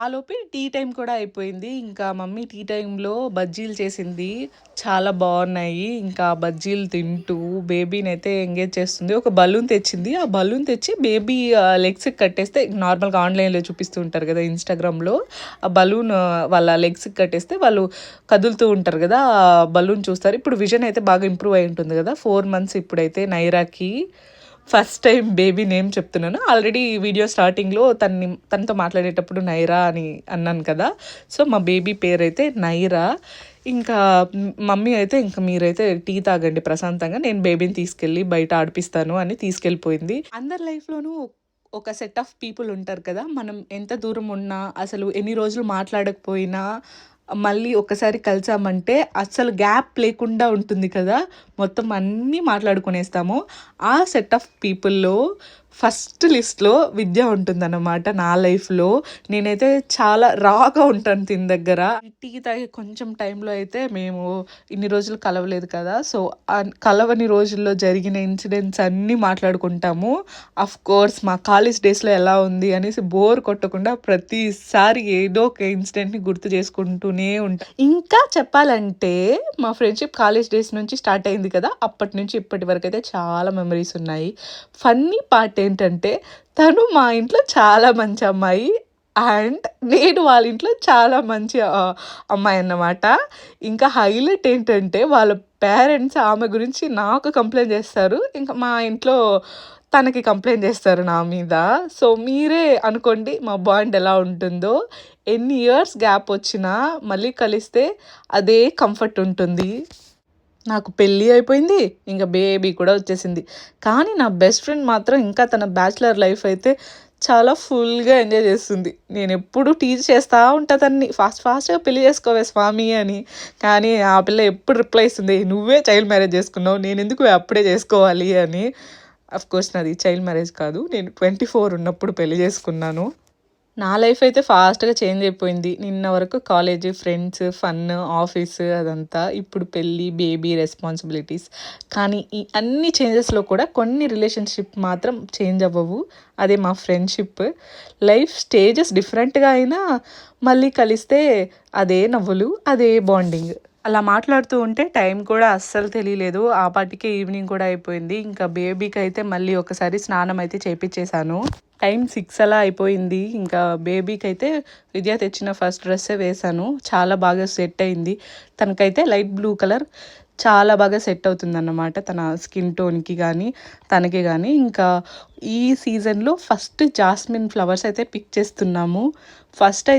ఆలోపే tea time కూడా అయిపోయింది. ఇంకా మమ్మీ టీ టైంలో బజ్జీలు చేసింది. చాలా బావున్నాయి. ఇంకా బజ్జీలు తింటూ బేబీనైతే ఎంగేజ్ చేస్తుంది. ఒక బలూన్ తెచ్చింది. ఆ బలూన్ తెచ్చి బేబీ లెగ్స్‌కి కట్టేస్తే నార్మల్‌గా ఆన్‌లైన్‌లో చూపిస్తూ ఉంటారు కదా! ఇన్‌స్టాగ్రామ్‌లో ఆ బలూన్ వాళ్ళ లెగ్స్‌కి కట్టేస్తే వాళ్ళు కదులుతూ ఉంటారు కదా! ఆ బలూన్ చూస్తారు. ఇప్పుడు విజన్ అయితే బాగా ఇంప్రూవ్ అయి ఉంటుంది కదా! 4 మంత్స్ ఇప్పుడైతే నైరాకి. ఫస్ట్ టైమ్ బేబీ నేమ్ చెప్తున్నాను. ఆల్రెడీ వీడియో స్టార్టింగ్‌లో తనతో మాట్లాడేటప్పుడు నైరా అని అన్నాను కదా! సో, మా బేబీ పేరైతే నైరా. ఇంకా మమ్మీ అయితే ఇంక మీరైతే టీ తాగండి ప్రశాంతంగా. నేను బేబీని తీసుకెళ్ళి బయట ఆడిపిస్తాను అని తీసుకెళ్ళిపోయింది. అందరి లైఫ్‌లోనూ ఒక సెట్ ఆఫ్ పీపుల్ ఉంటారు కదా! మనం ఎంత దూరం ఉన్నా, అసలు ఎన్ని రోజులు మాట్లాడకపోయినా, మళ్ళీ ఒక్కసారి కలిసామంటే అస్సలు గ్యాప్ లేకుండా ఉంటుంది కదా! మొత్తం అన్నీ మాట్లాడుకునేస్తాము. ఆ సెట్ ఆఫ్ పీపుల్‌లో ఫస్ట్ లిస్ట్‌లో విద్య ఉంటుందన్నమాట నా లైఫ్‌లో. నేనైతే చాలా రాగా ఉంటాను తిన దగ్గర. టీ తాగే కొంచెం టైంలో అయితే మేము ఇన్ని రోజులు కలవలేదు కదా! సో, కలవని రోజుల్లో జరిగిన ఇన్సిడెంట్స్ అన్నీ మాట్లాడుకుంటాము. ఆఫ్‌కోర్స్ మా కాలేజ్ డేస్‌లో ఎలా ఉంది అనేసి బోర్ కొట్టకుండా ప్రతిసారి ఏదో ఒక ఇన్సిడెంట్‌ని గుర్తు చేసుకుంటూనే ఉంటా. ఇంకా చెప్పాలంటే మా ఫ్రెండ్‌షిప్ కాలేజ్ డేస్ నుంచి స్టార్ట్ అయింది కదా! అప్పటి నుంచి ఇప్పటి వరకైతే చాలా మెమరీస్ ఉన్నాయి. ఫన్నీ పార్ట్ ఏంటంటే తను మా ఇంట్లో చాలా మంచి అమ్మాయి. అండ్ నేను వాళ్ళ ఇంట్లో చాలా మంచి అమ్మాయన్నమాట. ఇంకా హైలైట్ ఏంటంటే వాళ్ళ పేరెంట్స్ ఆమె గురించి నాకు కంప్లెయింట్ చేస్తారు. ఇంకా మా ఇంట్లో తనకి కంప్లెయింట్ చేస్తారు నా మీద. సో, మీరే అనుకోండి మా బాండ్ ఎలా ఉంటుందో. ఎన్ని ఇయర్స్ గ్యాప్ వచ్చినా మళ్ళీ కలిస్తే అదే కంఫర్ట్ ఉంటుంది. నాకు పెళ్లి అయిపోయింది. ఇంక బేబీ కూడా వచ్చేసింది. కానీ నా బెస్ట్ ఫ్రెండ్ మాత్రం ఇంకా తన బ్యాచిలర్ లైఫ్ అయితే చాలా ఫుల్‌గా ఎంజాయ్ చేస్తుంది. నేనెప్పుడు టీజ్ చేస్తా ఉంటా తనని ఫాస్ట్‌గా పెళ్లి చేసుకోవే స్వామి అని. కానీ ఆ పిల్ల ఎప్పుడు రిప్లై ఇస్తుంది, "నువ్వే చైల్డ్ మ్యారేజ్ చేసుకున్నావు. నేనెందుకు అప్పుడే చేసుకోవాలి" అని. ఆఫ్‌కోర్స్ నాది చైల్డ్ మ్యారేజ్ కాదు. నేను 24 ఉన్నప్పుడు పెళ్లి చేసుకున్నాను. నా లైఫ్ అయితే ఫాస్ట్‌గా చేంజ్ అయిపోయింది. నిన్న వరకు కాలేజు, ఫ్రెండ్స్, ఫన్, ఆఫీసు అదంతా. ఇప్పుడు పెళ్లి, బేబీ, రెస్పాన్సిబిలిటీస్. కానీ ఈ అన్ని చేంజెస్‌లో కూడా కొన్ని రిలేషన్‌షిప్ మాత్రం చేంజ్ అవ్వవు. అదే మా ఫ్రెండ్‌షిప్. లైఫ్ స్టేజెస్ డిఫరెంట్‌గా అయినా మళ్ళీ కలిస్తే అదే నవ్వులు, అదే బాండింగ్. అలా మాట్లాడుతూ ఉంటే టైం కూడా అస్సలు తెలియలేదు. ఆ పాటికే ఈవినింగ్ కూడా అయిపోయింది. ఇంకా బేబీకైతే మళ్ళీ ఒకసారి స్నానం అయితే చేపిచ్చేసాను. టైం 6 అలా అయిపోయింది. ఇంకా బేబీకైతే విద్య తెచ్చిన ఫస్ట్ డ్రెస్సే వేశాను. చాలా బాగా సెట్ అయింది. తనకైతే లైట్ బ్లూ కలర్ చాలా బాగా సెట్ అవుతుందన్నమాట. తన స్కిన్ టోన్‌కి గానీ, తనకి గానీ. ఇంకా ఈ సీజన్‌లో ఫస్ట్ జాస్మిన్ ఫ్లవర్స్ అయితే పిక్ చేస్తున్నాము. ఫస్ట్